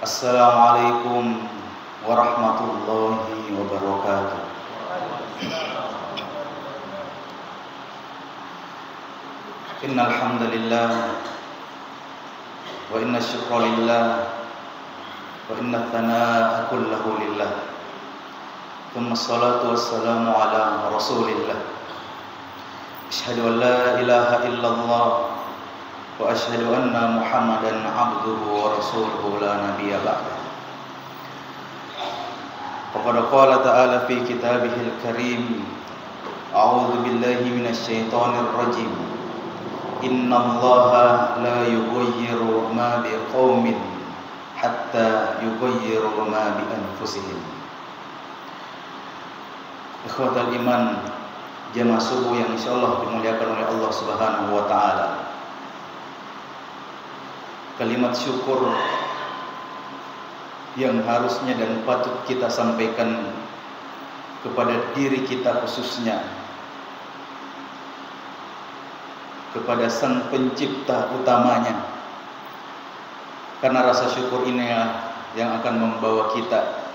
Assalamualaikum warahmatullahi wabarakatuh. Innal hamdalillah wa inna syukra lillah wa inna thanaa kullahu lillah. Thumma salatu wassalamu ala rasulillah. Asyhadu an la ilaha illallah wa asyhadu anna Muhammadan abduhu wa rasuluhu la nabiyya ba'dah. Faqad qala ta'ala fi kitabihil karim, a'udzu billahi minasy syaithanir rajim. Innallaha la yughayyiru ma biqaumin hatta yughayyiru ma bi anfusihim. Ikhwatal iman, jamaah subuh yang insyaallah dimuliakan oleh Allah Subhanahu wa taala. Kalimat syukur yang harusnya dan patut kita sampaikan kepada diri kita khususnya, kepada Sang Pencipta utamanya, karena rasa syukur ini yang akan membawa kita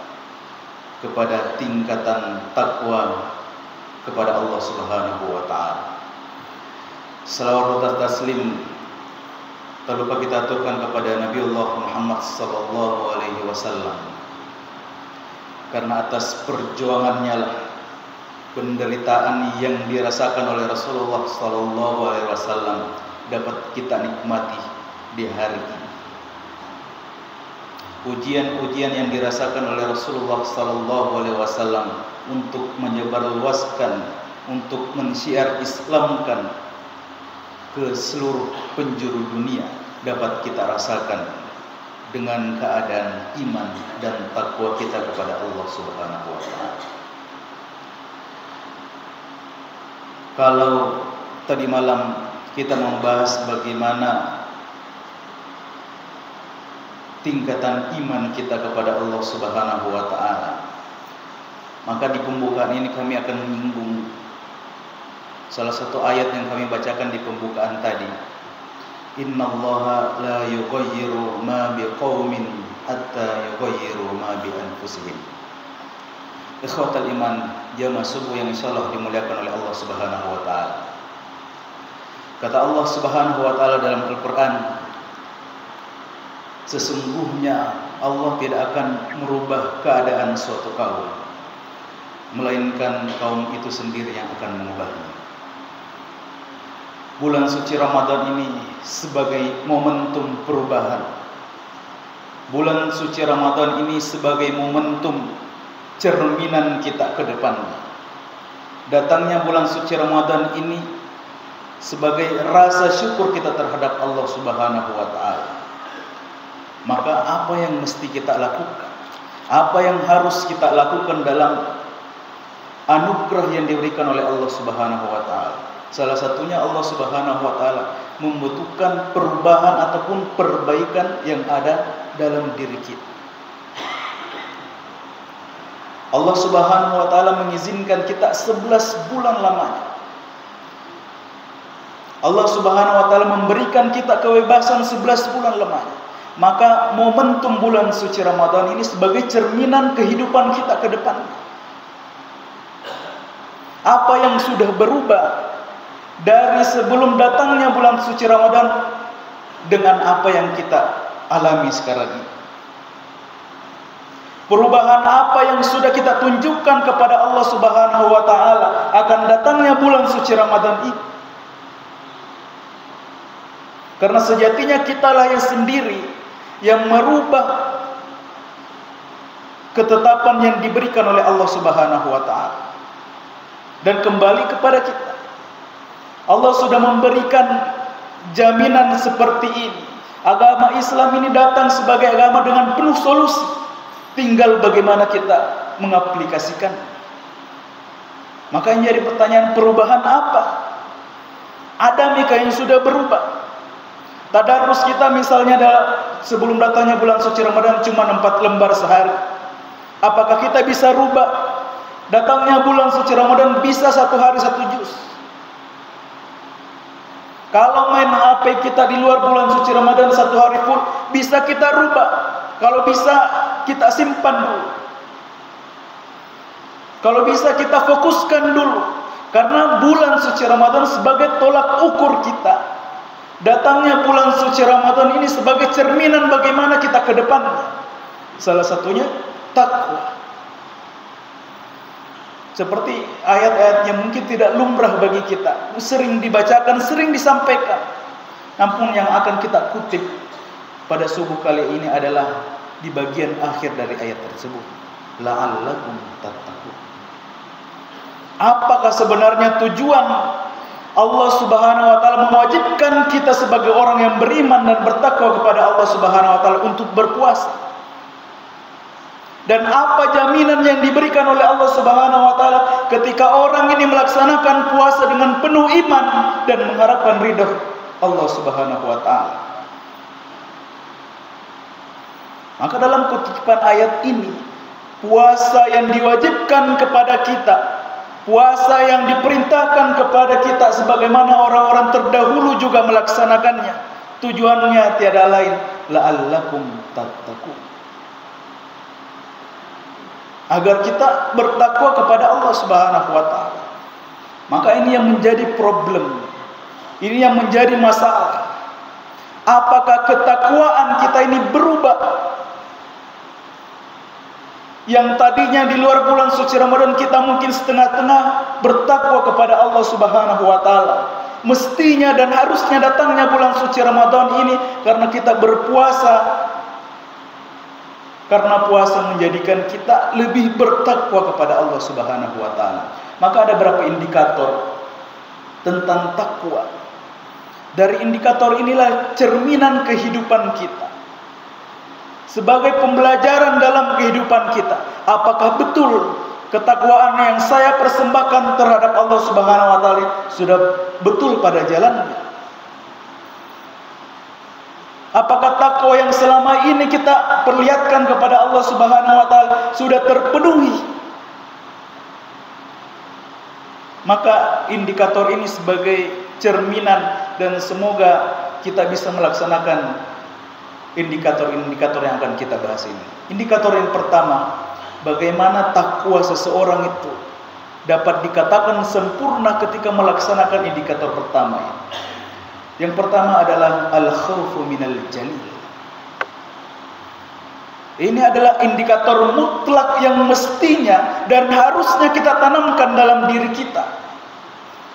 kepada tingkatan takwa kepada Allah Subhanahu wa taala. Salawat dan taslim tak lupa kita aturkan kepada Nabiullah Muhammad sallallahu alaihi wasallam, karena atas perjuangannya lah penderitaan yang dirasakan oleh Rasulullah sallallahu alaihi wasallam dapat kita nikmati di hari ini. Ujian-ujian yang dirasakan oleh Rasulullah sallallahu alaihi wasallam untuk menyebarluaskan, untuk mensyiar Islamkan ke seluruh penjuru dunia dapat kita rasakan dengan keadaan iman dan takwa kita kepada Allah Subhanahu wa taala. Kalau tadi malam kita membahas bagaimana tingkatan iman kita kepada Allah Subhanahu wa taala, maka di pembukaan ini kami akan menyinggung salah satu ayat yang kami bacakan di pembukaan tadi. Innallaha la yughayyiru ma biqaumin hatta yughayyiru ma bi anfusihim. Ikhwatal iman, jamaah subuh yang insyaallah dimuliakan oleh Allah Subhanahu wa taala. Kata Allah Subhanahu wa taala dalam Al-Qur'an, sesungguhnya Allah tidak akan merubah keadaan suatu kaum, melainkan kaum itu sendiri yang akan mengubahnya. Bulan suci Ramadan ini sebagai momentum perubahan. Bulan suci Ramadan ini sebagai momentum cerminan kita ke depannya. Datangnya bulan suci Ramadan ini sebagai rasa syukur kita terhadap Allah Subhanahu wa taala. Maka apa yang mesti kita lakukan? Apa yang harus kita lakukan dalam anugerah yang diberikan oleh Allah Subhanahu wa taala? Salah satunya Allah Subhanahu wa taala membutuhkan perubahan ataupun perbaikan yang ada dalam diri kita. Allah Subhanahu wa taala mengizinkan kita 11 bulan lamanya. Allah Subhanahu wa taala memberikan kita kebebasan 11 bulan lamanya. Maka momentum bulan suci Ramadan ini sebagai cerminan kehidupan kita ke depan. Apa yang sudah berubah dari sebelum datangnya bulan suci Ramadan dengan apa yang kita alami sekarang ini? Perubahan apa yang sudah kita tunjukkan kepada Allah Subhanahu wa taala akan datangnya bulan suci Ramadan ini? Karena sejatinya kitalah yang sendiri yang merubah ketetapan yang diberikan oleh Allah Subhanahu wa taala dan kembali kepada kita. Allah sudah memberikan jaminan seperti ini. Agama Islam ini datang sebagai agama dengan penuh solusi. Tinggal bagaimana kita mengaplikasikan. Maka yang jadi pertanyaan, perubahan apa? Adamikah yang sudah berubah? Tadarus kita misalnya sebelum datangnya bulan suci Ramadan cuma 4 lembar sehari. Apakah kita bisa rubah? Datangnya bulan suci Ramadan bisa 1 hari 1 juz. Kalau main HP kita di luar bulan suci Ramadan 1 hari full, bisa kita rubah. Kalau bisa kita simpan dulu. Kalau bisa kita fokuskan dulu. Karena bulan suci Ramadan sebagai tolak ukur kita. Datangnya bulan suci Ramadan ini sebagai cerminan bagaimana kita ke depannya. Salah satunya takwa. Seperti ayat-ayat yang mungkin tidak lumrah bagi kita, sering dibacakan, sering disampaikan. Namun yang akan kita kutip pada subuh kali ini adalah di bagian akhir dari ayat tersebut. La'allakum tattaqun. Apakah sebenarnya tujuan Allah Subhanahu wa taala mewajibkan kita sebagai orang yang beriman dan bertakwa kepada Allah Subhanahu wa taala untuk berpuasa? Dan apa jaminan yang diberikan oleh Allah Subhanahu wa taala ketika orang ini melaksanakan puasa dengan penuh iman dan mengharapkan ridha Allah Subhanahu wa taala? Maka dalam kutipan ayat ini, puasa yang diwajibkan kepada kita, puasa yang diperintahkan kepada kita sebagaimana orang-orang terdahulu juga melaksanakannya, tujuannya tiada lain, la'allakum tattaqun. Agar kita bertakwa kepada Allah Subhanahu wa taala. Maka ini yang menjadi problem. Ini yang menjadi masalah. Apakah ketakwaan kita ini berubah? Yang tadinya di luar bulan suci Ramadan kita mungkin setengah-tengah bertakwa kepada Allah Subhanahu wa taala. Mestinya dan harusnya datangnya bulan suci Ramadan ini karena kita berpuasa. Karena puasa menjadikan kita lebih bertakwa kepada Allah Subhanahu wa taala. Maka ada beberapa indikator tentang takwa. Dari indikator inilah cerminan kehidupan kita. Sebagai pembelajaran dalam kehidupan kita, apakah betul ketakwaan yang saya persembahkan terhadap Allah Subhanahu wa taala sudah betul pada jalannya? Apakah takwa yang selama ini kita perlihatkan kepada Allah Subhanahu wa taala sudah terpenuhi? Maka indikator ini sebagai cerminan dan semoga kita bisa melaksanakan indikator-indikator yang akan kita bahas ini. Indikator yang pertama, bagaimana takwa seseorang itu dapat dikatakan sempurna ketika melaksanakan indikator pertama ini. Yang pertama adalah al-khawfu minal jalil. Ini adalah indikator mutlak yang mestinya dan harusnya kita tanamkan dalam diri kita.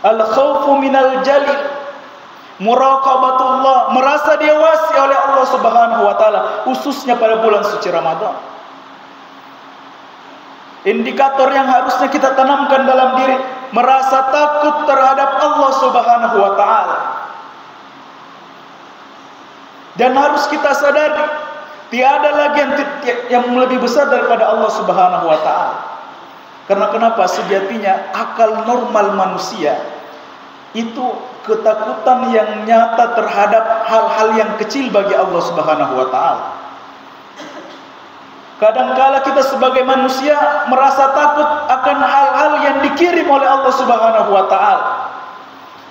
Al-khawfu minal jalil, muraqabatullah, merasa diawasi oleh Allah Subhanahu wa taala, khususnya pada bulan suci Ramadan. Indikator yang harusnya kita tanamkan dalam diri, merasa takut terhadap Allah Subhanahu wa taala. Dan harus kita sadari, tiada lagi yang lebih besar daripada Allah Subhanahu wa taala. Karena kenapa? Sejatinya akal normal manusia itu ketakutan yang nyata terhadap hal-hal yang kecil bagi Allah Subhanahu wa taala. Kadangkala kita sebagai manusia merasa takut akan hal-hal yang dikirim oleh Allah Subhanahu wa taala.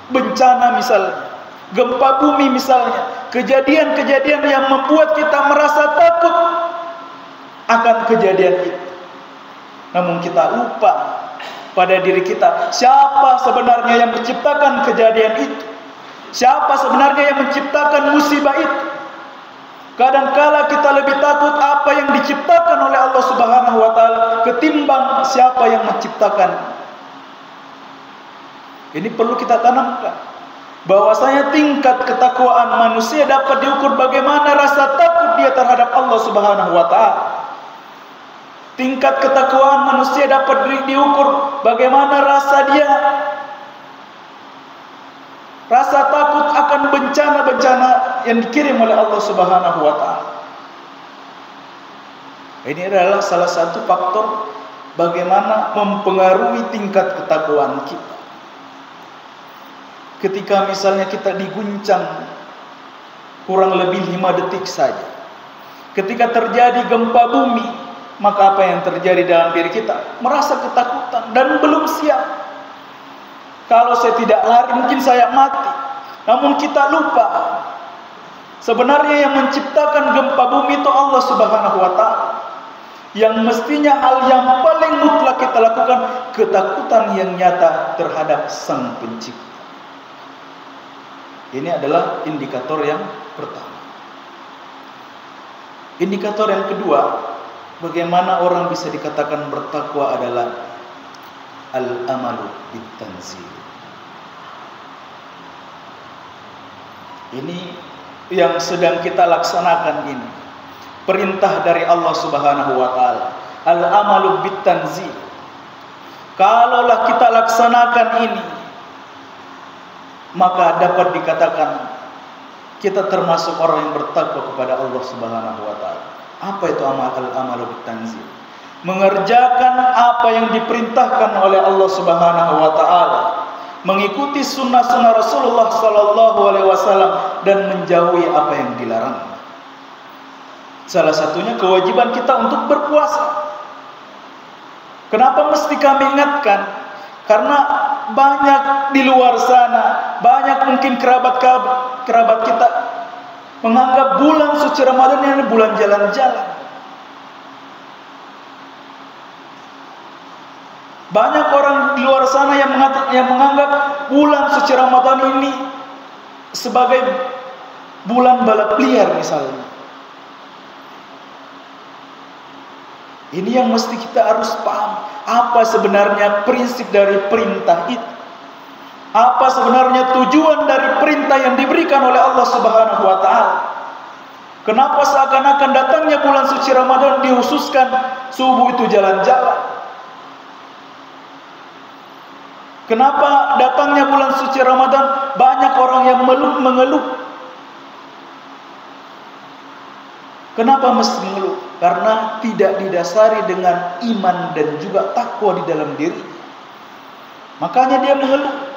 Bencana misalnya, gempa bumi misalnya, kejadian-kejadian yang membuat kita merasa takut akan kejadian itu. Namun kita lupa pada diri kita, siapa sebenarnya yang menciptakan kejadian itu? Siapa sebenarnya yang menciptakan musibah itu? Kadangkala kita lebih takut apa yang diciptakan oleh Allah Subhanahu wa taala ketimbang siapa yang menciptakan. Ini perlu kita tanamkan. Bahwasanya tingkat ketakwaan manusia dapat diukur bagaimana rasa takut dia terhadap Allah Subhanahu wa taala. Tingkat ketakwaan manusia dapat diukur bagaimana rasa dia rasa takut akan bencana-bencana yang dikirim oleh Allah Subhanahu wa taala. Ini adalah salah satu faktor bagaimana mempengaruhi tingkat ketakwaan kita. Ketika misalnya kita diguncang kurang lebih 5 detik saja, ketika terjadi gempa bumi, maka apa yang terjadi dalam diri kita? Merasa ketakutan dan belum siap. Kalau saya tidak lari mungkin saya mati. Namun kita lupa Sebenarnya yang menciptakan gempa bumi itu Allah Subhanahu wa taala. Yang mestinya hal yang paling mutlak kita lakukan, ketakutan yang nyata terhadap Sang Pencipta. Ini adalah indikator yang pertama. Indikator yang kedua, bagaimana orang bisa dikatakan bertakwa adalah al-amalu bitanzil. Ini yang sedang kita laksanakan ini. Perintah dari Allah Subhanahu wa taala. Al-amalu bitanzil. Kalaulah kita laksanakan ini, maka dapat dikatakan kita termasuk orang yang bertakwa kepada Allah Subhanahu wa taala. Apa itu al-amalu bitanzil? Mengerjakan apa yang diperintahkan oleh Allah Subhanahu wa taala, mengikuti sunnah-sunnah Rasulullah sallallahu alaihi wasallam dan menjauhi apa yang dilarang. Salah satunya kewajiban kita untuk berpuasa. Kenapa mesti kami ingatkan? Karena banyak di luar sana, banyak mungkin kerabat kita menganggap bulan suci Ramadan ini bulan jalan-jalan. Banyak orang di luar sana yang menganggap bulan suci Ramadan ini sebagai bulan balap liar misalnya. Ini yang mesti kita harus paham. Apa sebenarnya prinsip dari perintah itu? Apa sebenarnya tujuan dari perintah yang diberikan oleh Allah Subhanahu wa taala? Kenapa seakan-akan datangnya bulan suci Ramadan dihususkan subuh itu jalan-jalan? Kenapa datangnya bulan suci Ramadan banyak orang yang mengeluh? Kenapa mesti mengeluh? Karena tidak didasari dengan iman dan juga takwa di dalam diri. Makanya dia mengeluh.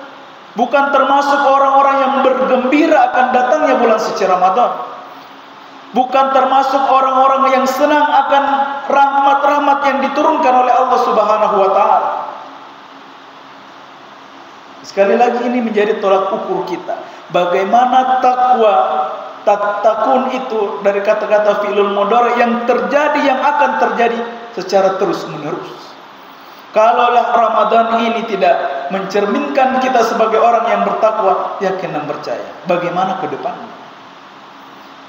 Bukan termasuk orang-orang yang bergembira akan datangnya bulan suci Ramadan. Bukan termasuk orang-orang yang senang akan rahmat-rahmat yang diturunkan oleh Allah Subhanahu wa taala. Sekali lagi ini menjadi tolak ukur kita. Bagaimana takwa takun itu dari kata-kata fi'lul mudhari yang terjadi, yang akan terjadi secara terus-menerus. Kalaulah Ramadan ini tidak mencerminkan kita sebagai orang yang bertakwa, yakin dan percaya, bagaimana ke depannya?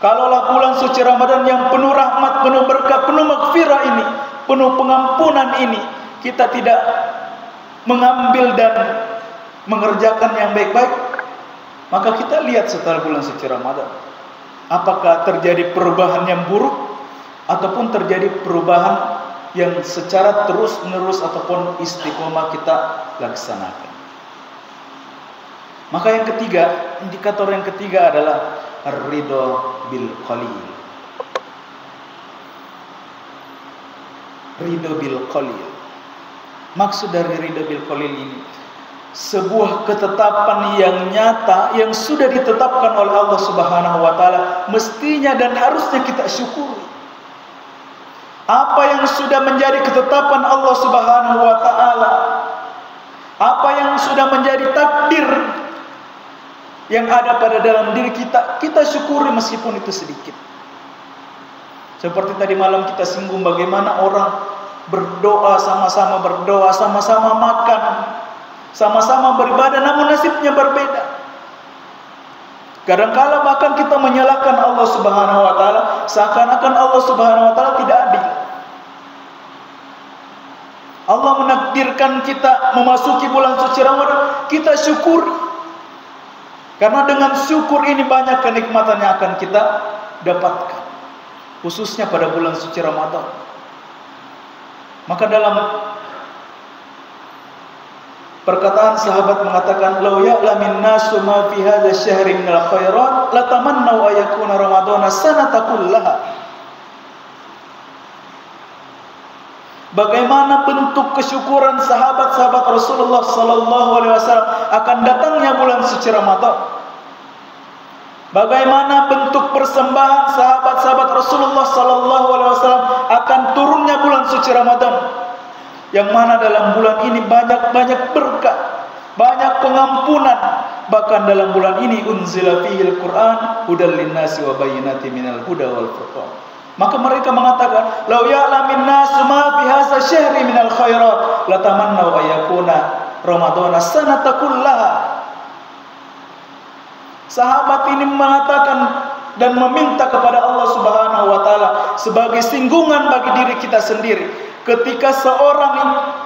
Kalaulah bulan suci Ramadan yang penuh rahmat, penuh berkah, penuh maghfirah ini, penuh pengampunan ini, kita tidak mengambil dan mengerjakan yang baik-baik, maka kita lihat setelah bulan suci Ramadan, apakah terjadi perubahan yang buruk ataupun terjadi perubahan yang secara terus-menerus ataupun istiqomah kita laksanakan. Maka yang ketiga, indikator yang ketiga adalah ar-ridha bil qalil. Ridha bil qalil. Maksud dari ridha bil qalil ini, sebuah ketetapan yang nyata yang sudah ditetapkan oleh Allah Subhanahu wa taala, mestinya dan harusnya kita syukuri. Apa yang sudah menjadi ketetapan Allah Subhanahu wa taala, apa yang sudah menjadi takdir yang ada pada dalam diri kita, kita syukuri meskipun itu sedikit. Seperti tadi malam kita singgung bagaimana orang berdoa, sama-sama berdoa, sama-sama makan, sama-sama beribadah, namun nasibnya berbeda. Kadang-kala bahkan kita menyalahkan Allah Subhanahu wa taala, seakan-akan Allah Subhanahu wa taala tidak adil. Allah menakdirkan kita memasuki bulan suci Ramadan, kita syukur. Karena dengan syukur ini banyak kenikmatan yang akan kita dapatkan, khususnya pada bulan suci Ramadan. Maka dalam perkataan sahabat mengatakan, "Lau ya'lamin nasu ma fi hadha asy-syahri minal khairat, latamannau ayakuna ramadhana sanata kullaha." Bagaimana bentuk kesyukuran sahabat-sahabat Rasulullah sallallahu alaihi wasallam akan datangnya bulan suci Ramadan. Bagaimana bentuk persembahan sahabat-sahabat Rasulullah sallallahu alaihi wasallam akan turunnya bulan suci Ramadan. Yang mana dalam bulan ini banyak-banyak berkah, banyak pengampunan, bahkan dalam bulan ini unzila fihil Qur'an hudal linnasi wa bayyinatin minal huda wal furqan. Maka mereka mengatakan, "Lau ya'lamin nasu ma fi hadzal syahri minal khairat, latamannau ayyakuna ramadhana sanata kullaha." Sahabat ini mengatakan dan meminta kepada Allah Subhanahu wa taala sebagai singgungan bagi diri kita sendiri. Ketika seorang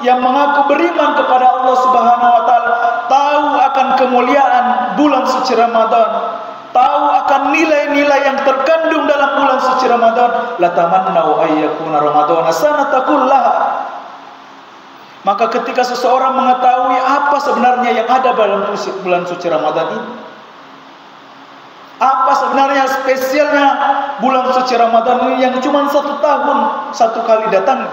yang mengaku beriman kepada Allah Subhanahu wa taala tahu akan kemuliaan bulan suci Ramadan, tahu akan nilai-nilai yang terkandung dalam bulan suci Ramadan, latamannau ayyakuna ramadhana sanata kullaha. Maka ketika seseorang mengetahui apa sebenarnya yang ada dalam bulan suci Ramadan ini, apa sebenarnya spesialnya bulan suci Ramadan ini yang cuma 1 tahun 1 kali datang,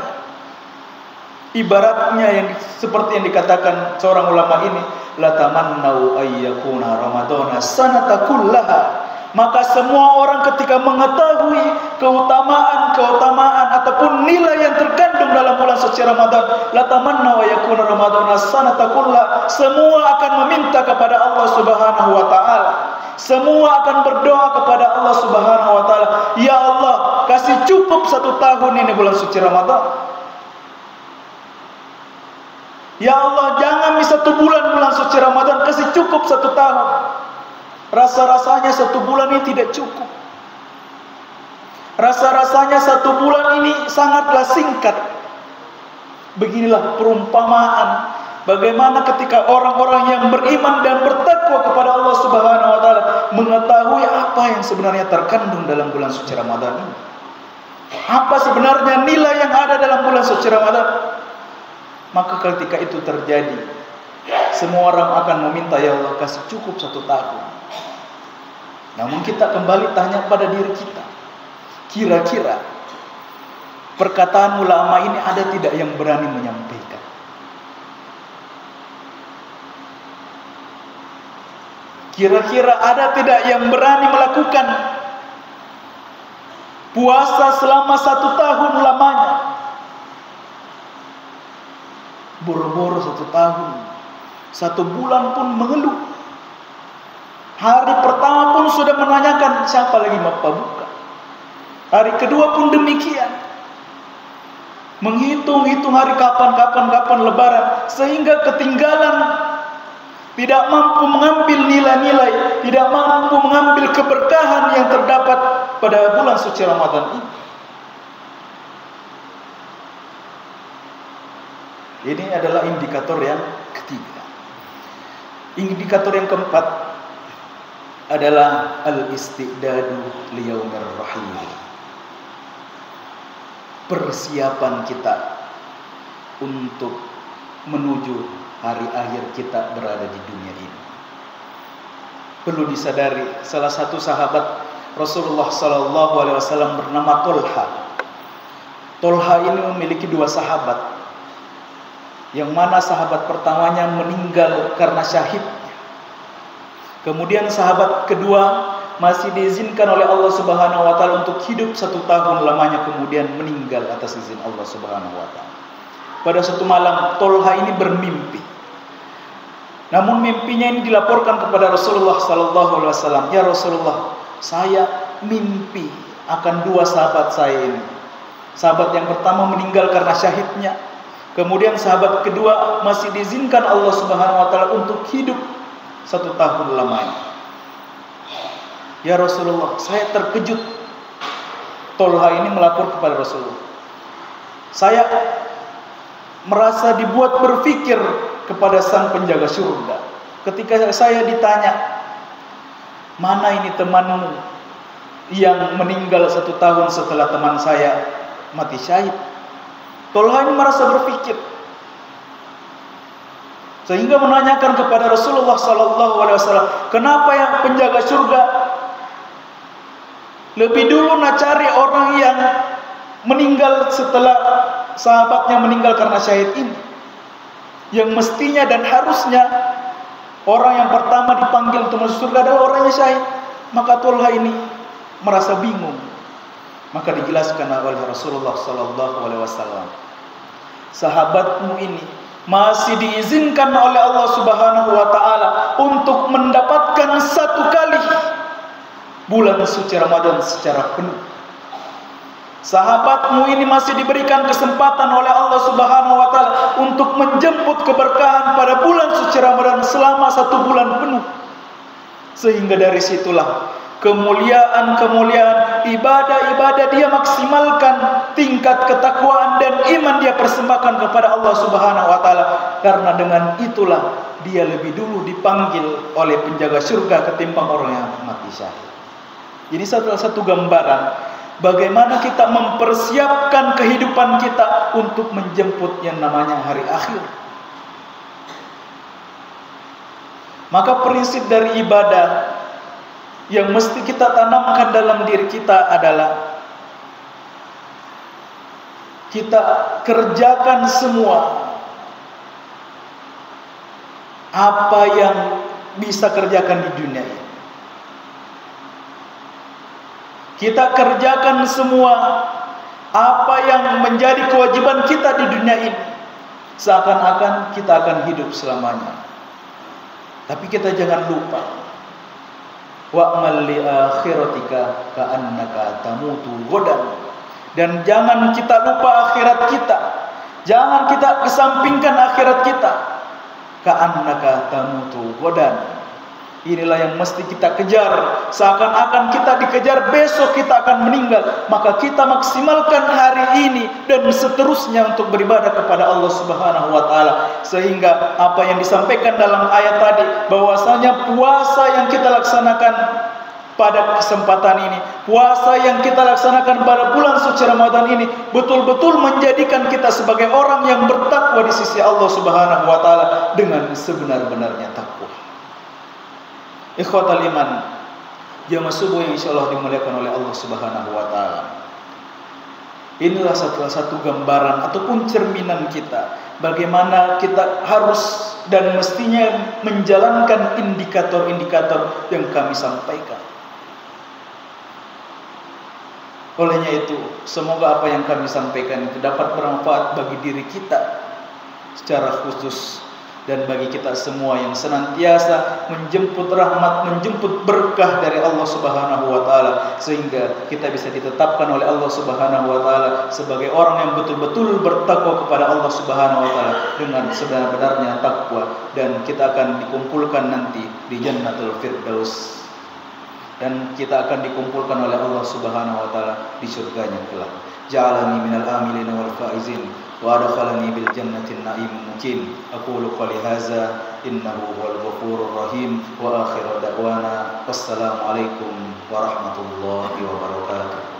ibaratnya yang seperti yang dikatakan seorang ulama ini, latamannau ayyakuna ramadhana sanata kullaha. Maka semua orang ketika mengetahui keutamaan ataupun nilai yang terkandung dalam bulan suci Ramadan, latamannau ayyakuna ramadhana sanata kullaha, semua akan meminta kepada Allah Subhanahu wa taala. Semua akan berdoa kepada Allah Subhanahu wa taala, "Ya Allah, kasih cukup 1 tahun ini bulan suci Ramadan. Ya Allah, jangan 1 bulan suci Ramadan, kasih cukup 1 tahun." Rasa-rasanya 1 bulan ini tidak cukup. Rasa-rasanya 1 bulan ini sangatlah singkat. Beginilah perumpamaan bagaimana ketika orang-orang yang beriman dan bertakwa kepada Allah Subhanahu wa taala mengetahui apa yang sebenarnya terkandung dalam bulan suci Ramadan ini. Apa sebenarnya nilai yang ada dalam bulan suci Ramadan? Maka ketika itu terjadi, semua orang akan meminta, "Ya Allah, kasih cukup 1 tahun." Namun kita kembali tanya pada diri kita, kira-kira perkataan ulama ini ada tidak yang berani menyampaikan? Kira-kira ada tidak yang berani melakukan puasa selama 1 tahun lamanya? Boro-boro 1 tahun, 1 bulan pun mengeluh. Hari pertama pun sudah menanyakan siapa lagi mau buka. Hari kedua pun demikian. Menghitung-hitung hari kapan lebaran, sehingga ketinggalan, tidak mampu mengambil nilai-nilai, tidak mampu mengambil keberkahan yang terdapat pada bulan suci Ramadan ini. Ini adalah indikator yang ketiga. Indikator yang keempat adalah al-istidadu liyaumir rahim. Persiapan kita untuk menuju hari akhir kita berada di dunia ini. Perlu disadari, salah satu sahabat Rasulullah SAW bernama Tolha. Tolha ini memiliki 2 sahabat, yang mana sahabat pertamanya meninggal karena syahidnya. Kemudian sahabat kedua masih diizinkan oleh Allah Subhanahu wa taala untuk hidup 1 tahun lamanya, kemudian meninggal atas izin Allah Subhanahu wa taala. Pada suatu malam Tolha ini bermimpi. Namun mimpinya ini dilaporkan kepada Rasulullah sallallahu alaihi wasallam, "Ya Rasulullah, saya mimpi akan 2 sahabat saya ini. Sahabat yang pertama meninggal karena syahidnya, kemudian sahabat kedua masih diizinkan Allah Subhanahu wa taala untuk hidup 1 tahun lamanya. Ya Rasulullah, saya terkejut." Tolha ini melapor kepada Rasulullah, "Saya merasa dibuat berpikir kepada sang penjaga surga. Ketika saya ditanya, mana ini temanmu yang meninggal 1 tahun setelah teman saya mati syahid?" Tolha ini merasa berpikir, sehingga menanyakan kepada Rasulullah SAW, "Kenapa yang penjaga surga lebih dulu nak cari orang yang meninggal setelah sahabatnya meninggal karena syahid ini, yang mestinya dan harusnya orang yang pertama dipanggil untuk masuk surga adalah orang yang syahid?" Maka Tolha ini merasa bingung. Maka dijelaskan oleh Rasulullah SAW, "Sahabatmu ini masih diizinkan oleh Allah Subhanahu wa taala untuk satu kali bulan suci Ramadan secara penuh. Sahabatmu ini masih diberikan kesempatan oleh Allah Subhanahu wa taala untuk menjemput keberkahan pada bulan suci Ramadan selama 1 bulan penuh. Sehingga dari situlah kemuliaan-kemuliaan, ibadah-ibadah dia maksimalkan, tingkat ketakwaan dan iman dia persembahkan kepada Allah Subhanahu wa taala. Karena dengan itulah dia lebih dulu dipanggil oleh penjaga surga ketimbang orang yang mati syahid. Jadi salah satu gambaran bagaimana kita mempersiapkan kehidupan kita untuk menjemput yang namanya hari akhir. Maka prinsip dari ibadah yang mesti kita tanamkan dalam diri kita adalah kita kerjakan semua apa yang bisa kerjakan di dunia ini. Kita kerjakan semua apa yang menjadi kewajiban kita di dunia ini, seakan-akan kita akan hidup selamanya. Tapi kita jangan lupa, wa'mal li akhiratika ka'annaka tamutu ghadan. Dan jangan kita lupa akhirat kita. Jangan kita kesampingkan akhirat kita. Ka'annaka tamutu ghadan. Inilah yang mesti kita kejar. Seakan-akan kita dikejar besok kita akan meninggal. Maka kita maksimalkan hari ini dan seterusnya untuk beribadah kepada Allah Subhanahu wa taala. Sehingga apa yang disampaikan dalam ayat tadi, bahwasanya puasa yang kita laksanakan pada kesempatan ini, puasa yang kita laksanakan pada bulan suci Ramadan ini, betul-betul menjadikan kita sebagai orang yang bertakwa di sisi Allah Subhanahu wa taala dengan sebenar-benarnya takwa. Ikhwatal iman, jamaah subuh yang insyaallah dimuliakan oleh Allah Subhanahu wa taala. Inilah salah satu gambaran ataupun cerminan kita bagaimana kita harus dan mestinya menjalankan indikator-indikator yang kami sampaikan. Olehnya itu, semoga apa yang kami sampaikan itu dapat bermanfaat bagi diri kita secara khusus dan bagi kita semua yang senantiasa menjemput rahmat, menjemput berkah dari Allah Subhanahu wa taala, sehingga kita bisa ditetapkan oleh Allah Subhanahu wa taala sebagai orang yang betul-betul bertakwa kepada Allah Subhanahu wa taala dengan sebenar-benarnya takwa, dan kita akan dikumpulkan nanti di Jannatul Firdaus, dan kita akan dikumpulkan oleh Allah Subhanahu wa taala di surganya kelak. Ja'alani minal amilin wal faizin wa adkhalani bil jannatin na'im muqim. Aqulu qali hadza innahu huwal ghafurur rahim wa akhiru da'wana wassalamu alaikum warahmatullahi wabarakatuh.